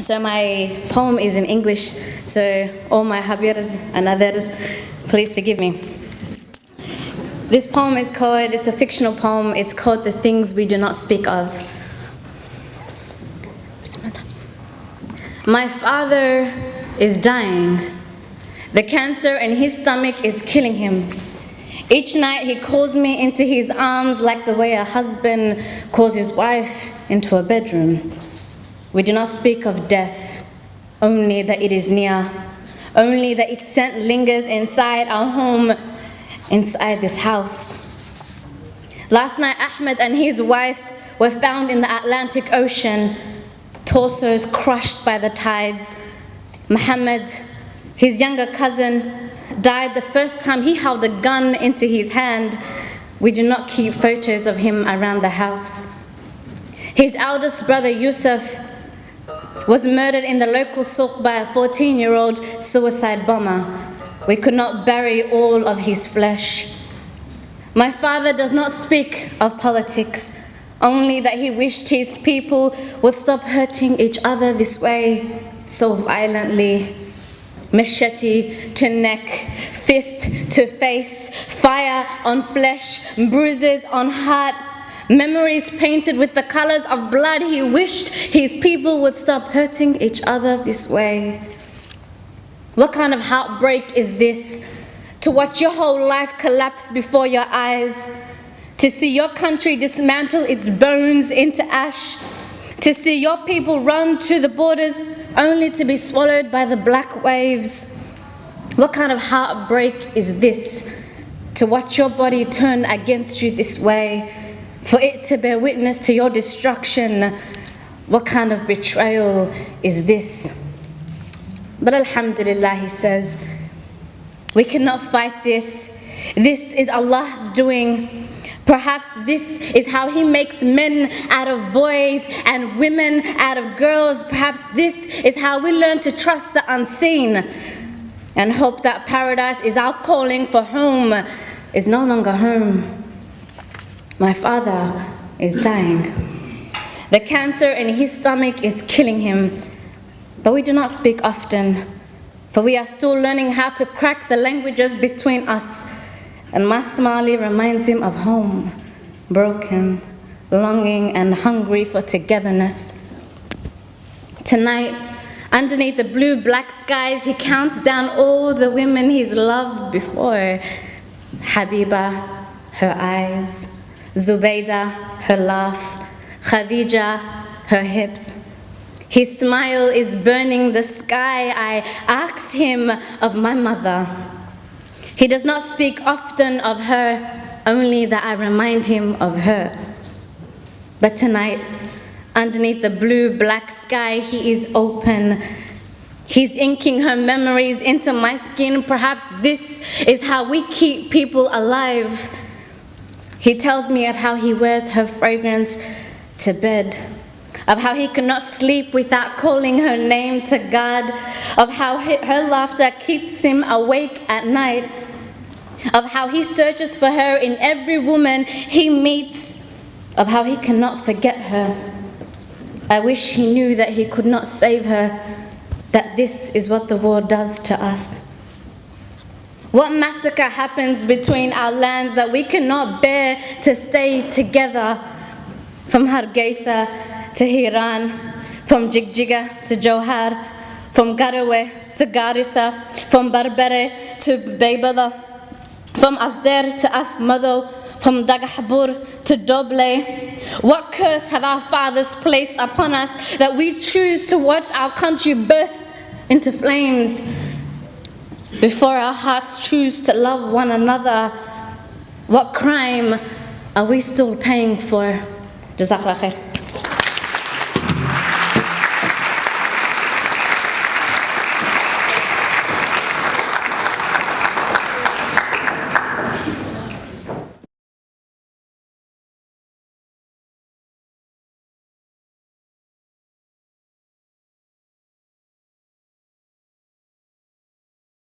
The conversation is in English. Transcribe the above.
So my poem is in English, so all my habirs and others, please forgive me. This poem is called, it's a fictional poem, it's called The Things We Do Not Speak Of. My father is dying. The cancer in his stomach is killing him. Each night he calls me into his arms like the way a husband calls his wife into a bedroom. We do not speak of death, only that it is near, only that its scent lingers inside our home, inside this house. Last night, Ahmed and his wife were found in the Atlantic Ocean, torsos crushed by the tides. Muhammad, his younger cousin, died the first time he held a gun into his hand. We do not keep photos of him around the house. His eldest brother, Yusuf, was murdered in the local souk by a 14-year-old suicide bomber. We could not bury all of his flesh. My father does not speak of politics, only that he wished his people would stop hurting each other this way, so violently. Machete to neck, fist to face, fire on flesh, bruises on heart, memories painted with the colors of blood. He wished his people would stop hurting each other this way. What kind of heartbreak is this? To watch your whole life collapse before your eyes, to see your country dismantle its bones into ash, to see your people run to the borders only to be swallowed by the black waves. What kind of heartbreak is this? To watch your body turn against you this way, for it to bear witness to your destruction. What kind of betrayal is this? But alhamdulillah, he says, we cannot fight this. This is Allah's doing. Perhaps this is how He makes men out of boys and women out of girls. Perhaps this is how we learn to trust the unseen and hope that paradise is our calling, for home is no longer home. My father is dying. The cancer in his stomach is killing him. But we do not speak often, for we are still learning how to crack the languages between us. And Masmali reminds him of home, broken, longing and hungry for togetherness. Tonight, underneath the blue-black skies, he counts down all the women he's loved before. Habiba, her eyes. Zubayda, her laugh. Khadija, her hips. His smile is burning the sky. I ask him of my mother. He does not speak often of her, only that I remind him of her. But tonight, underneath the blue-black sky, he is open. He's inking her memories into my skin. Perhaps this is how we keep people alive. He tells me of how he wears her fragrance to bed, of how he cannot sleep without calling her name to God, of how her laughter keeps him awake at night, of how he searches for her in every woman he meets, of how he cannot forget her. I wish he knew that he could not save her, that this is what the war does to us. What massacre happens between our lands that we cannot bear to stay together? From Hargeisa to Hiran, from Jigjiga to Johar, from Garowe to Garissa, from Berbere to Baybada, from Afder to Afmado, from Dagahbur to Doble. What curse have our fathers placed upon us that we choose to watch our country burst into flames before our hearts choose to love one another? What crime are we still paying for? Jazakallah khair.